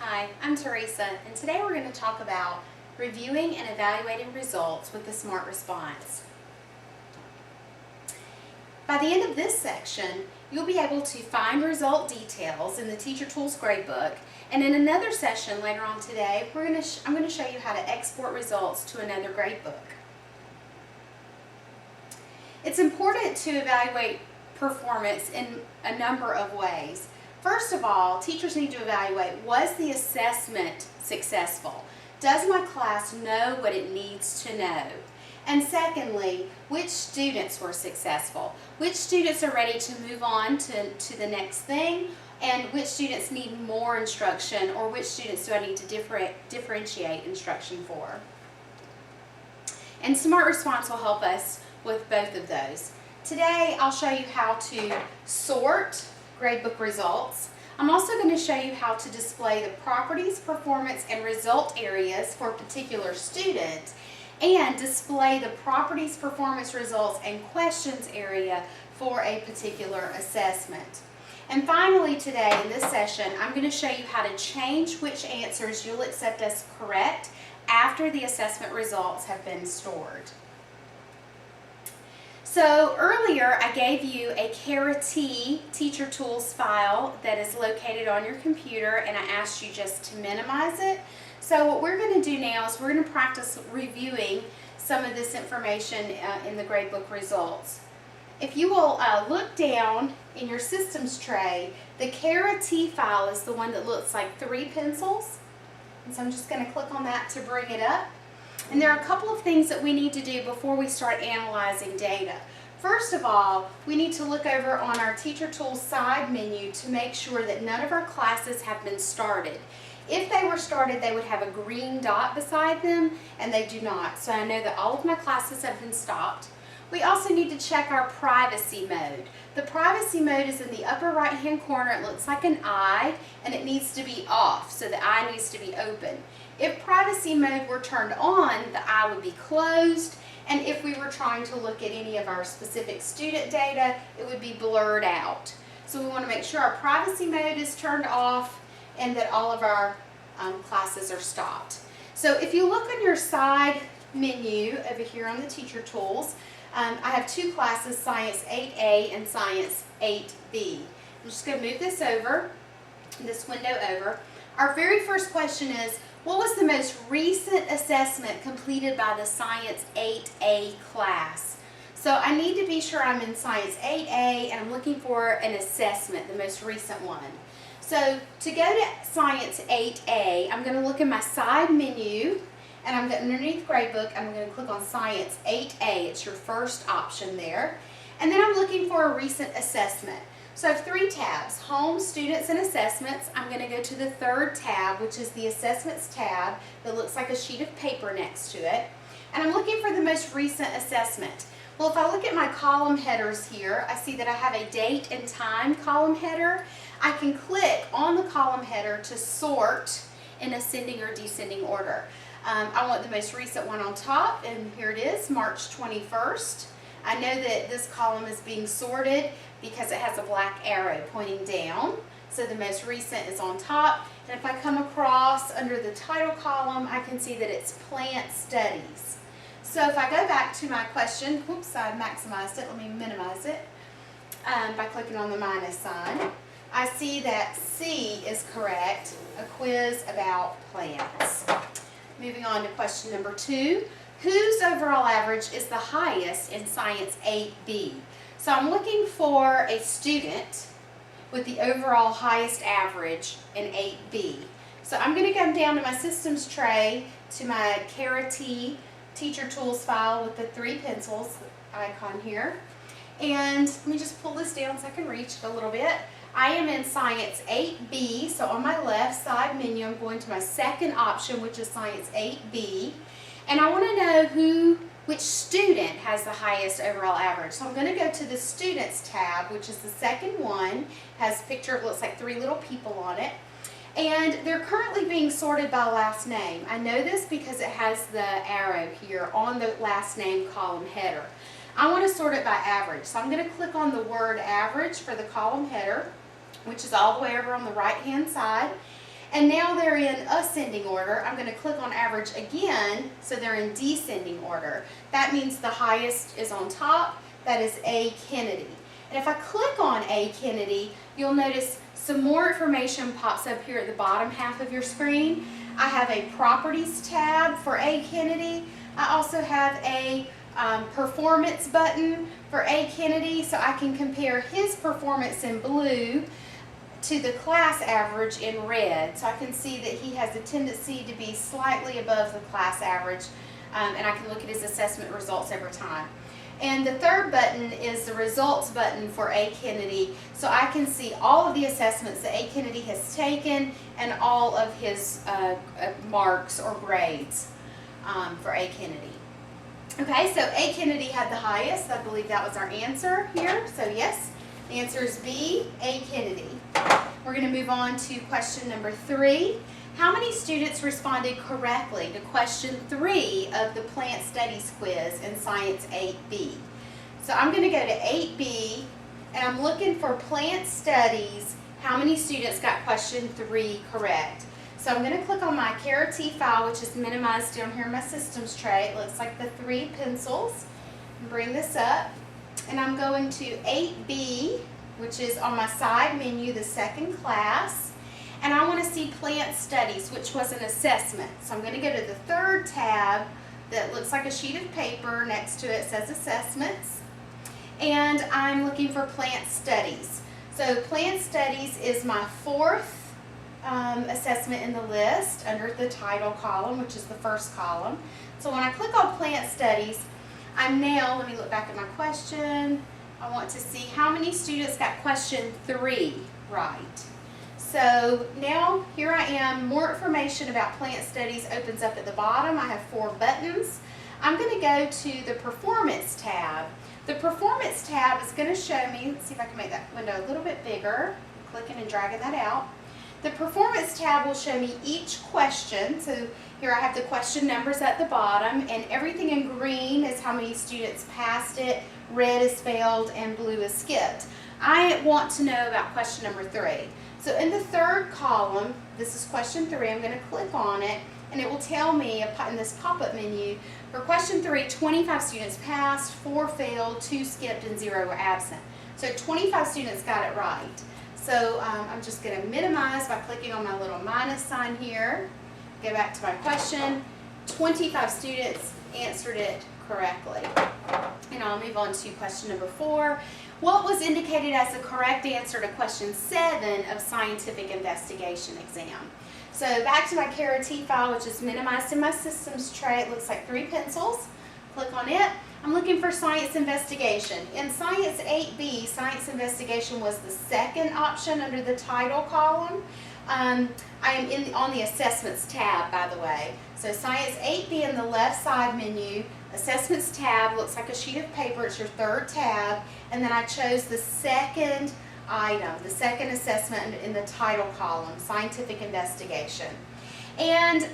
Hi, I'm Teresa, and today we're going to talk about reviewing and evaluating results with the SMART response. By the end of this section, you'll be able to find result details in the Teacher Tools Gradebook, and in another session later on today, I'm going to show you how to export results to another gradebook. It's important to evaluate performance in a number of ways. First of all, teachers need to evaluate, was the assessment successful? Does my class know what it needs to know? And secondly, which students were successful? Which students are ready to move on to the next thing? And which students need more instruction, or which students do I need to differentiate instruction for? And SMART Response will help us with both of those. Today, I'll show you how to sort gradebook results. I'm also going to show you how to display the properties, performance, and result areas for a particular student, and display the properties, performance, results, and questions area for a particular assessment. And finally today in this session, I'm going to show you how to change which answers you'll accept as correct after the assessment results have been stored. So earlier I gave you a T Teacher Tools file that is located on your computer, and I asked you just to minimize it. So what we're going to do now is we're going to practice reviewing some of this information in the gradebook results. If you will look down in your systems tray, the T file is the one that looks like 3 pencils. And so I'm just going to click on that to bring it up. And there are a couple of things that we need to do before we start analyzing data. First of all, we need to look over on our Teacher Tools side menu to make sure that none of our classes have been started. If they were started, they would have a green dot beside them, and they do not. So I know that all of my classes have been stopped. We also need to check our privacy mode. The privacy mode is in the upper right hand corner. It looks like an eye, and it needs to be off, so the eye needs to be open. If privacy mode were turned on, the eye would be closed, and if we were trying to look at any of our specific student data, it would be blurred out. So we want to make sure our privacy mode is turned off and that all of our classes are stopped. So if you look on your side menu over here on the Teacher Tools, I have 2 classes, Science 8A and Science 8B. I'm just going to move this over, this window over. Our very first question is, what was the most recent assessment completed by the Science 8A class? So I need to be sure I'm in Science 8A and I'm looking for an assessment, the most recent one. So to go to Science 8A, I'm going to look in my side menu, and I'm going underneath Gradebook, I'm going to click on Science 8A. It's your first option there. And then I'm looking for a recent assessment. So I have 3 tabs, Home, Students, and Assessments. I'm going to go to the 3rd tab, which is the Assessments tab that looks like a sheet of paper next to it. And I'm looking for the most recent assessment. Well, if I look at my column headers here, I see that I have a date and time column header. I can click on the column header to sort in ascending or descending order. I want the most recent one on top, and here it is, March 21st. I know that this column is being sorted because it has a black arrow pointing down. So the most recent is on top. And if I come across under the title column, I can see that it's Plant Studies. So if I go back to my question, whoops, I maximized it. Let me minimize it by clicking on the minus sign. I see that C is correct, a quiz about plants. Moving on to question number 2. Whose overall average is the highest in Science 8B? So I'm looking for a student with the overall highest average in 8B. So I'm going to come down to my systems tray to my T Teacher Tools file with the 3 pencils icon here. And let me just pull this down so I can reach it a little bit. I am in Science 8B, so on my left side menu I'm going to my second option, which is Science 8B. And I want to know which student has the highest overall average. So I'm going to go to the Students tab, which is the second one. Has a picture, it looks like 3 little people on it. And they're currently being sorted by last name. I know this because it has the arrow here on the last name column header. I want to sort it by average. So I'm going to click on the word average for the column header, which is all the way over on the right hand side. And now they're in ascending order. I'm going to click on average again, so they're in descending order. That means the highest is on top. That is A. Kennedy. And if I click on A. Kennedy, you'll notice some more information pops up here at the bottom half of your screen. I have a Properties tab for A. Kennedy. I also have a Performance button for A. Kennedy, so I can compare his performance in blue to the class average in red. So I can see that he has a tendency to be slightly above the class average, and I can look at his assessment results every time. And the third button is the Results button for A. Kennedy, so I can see all of the assessments that A. Kennedy has taken and all of his marks or grades for A. Kennedy. Okay, so A. Kennedy had the highest. I believe that was our answer here. So yes, the answer is B, A. Kennedy. We're going to move on to question number 3. How many students responded correctly to question 3 of the Plant Studies quiz in Science 8B? So I'm going to go to 8B, and I'm looking for Plant Studies. How many students got question 3 correct? So I'm going to click on my T file, which is minimized down here in my systems tray. It looks like the 3 pencils. Bring this up, and I'm going to 8B, which is on my side menu, the second class, and I want to see Plant Studies, which was an assessment. So I'm going to go to the third tab that looks like a sheet of paper. Next to it says Assessments, and I'm looking for Plant Studies. So Plant Studies is my 4th assessment in the list under the title column, which is the first column. So when I click on Plant Studies, I'm now, let me look back at my question. I want to see how many students got question 3 right. So now here I am, more information about Plant Studies opens up at the bottom. I have 4 buttons. I'm going to go to the Performance tab. The Performance tab is going to show me, let's see if I can make that window a little bit bigger, clicking and dragging that out. The Performance tab will show me each question. So here I have the question numbers at the bottom, and everything in green is how many students passed it, red is failed, and blue is skipped. I want to know about question number 3. So in the third column, this is question 3, I'm going to click on it, and it will tell me in this pop-up menu, for question 3, 25 students passed, 4 failed, 2 skipped, and 0 were absent. So 25 students got it right. So I'm just going to minimize by clicking on my little minus sign here. Go back to my question. 25 students answered it correctly. And I'll move on to question number 4. What was indicated as the correct answer to question 7 of Scientific Investigation exam? So back to my T file, which is minimized in my systems tray. It looks like 3 pencils. Click on it. I'm looking for Science Investigation. In Science 8B, Science Investigation was the second option under the title column. I am on the Assessments tab, by the way. So Science 8B in the left side menu, Assessments tab, looks like a sheet of paper. It's your third tab. And then I chose the second item, the second assessment in the title column, Scientific Investigation. And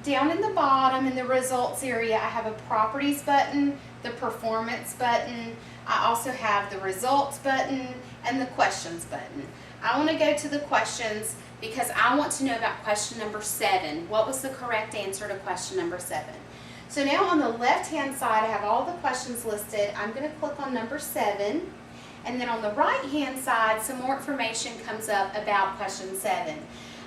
down in the bottom in the results area, I have a Properties button, the Performance button. I also have the Results button and the Questions button. I want to go to the questions because I want to know about question number 7. What was the correct answer to question number 7? So now on the left-hand side, I have all the questions listed. I'm going to click on number 7. And then on the right-hand side, some more information comes up about question 7.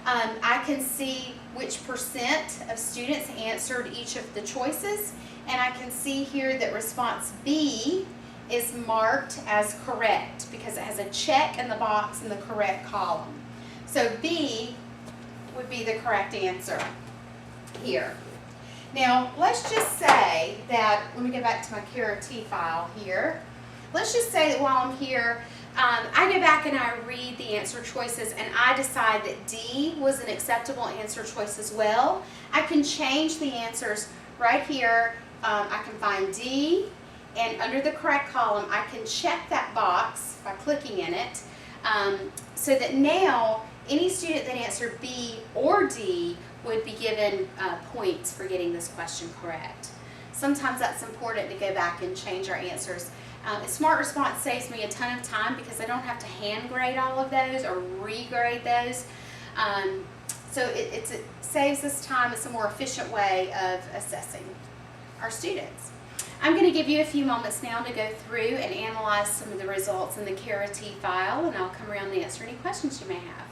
I can see which percent of students answered each of the choices, and I can see here that response B is marked as correct because it has a check in the box in the correct column. So B would be the correct answer here. Now, let's just say that, let me go back to my T file here. Let's just say that while I'm here, I go back and I read the answer choices and I decide that D was an acceptable answer choice as well. I can change the answers right here. I can find D, and under the correct column, I can check that box by clicking in it, so that now any student that answered B or D would be given points for getting this question correct. Sometimes that's important to go back and change our answers. Smart Response saves me a ton of time because I don't have to hand grade all of those or regrade those. So it saves us time. It's a more efficient way of assessing our students. I'm going to give you a few moments now to go through and analyze some of the results in the Kara T file, and I'll come around and answer any questions you may have.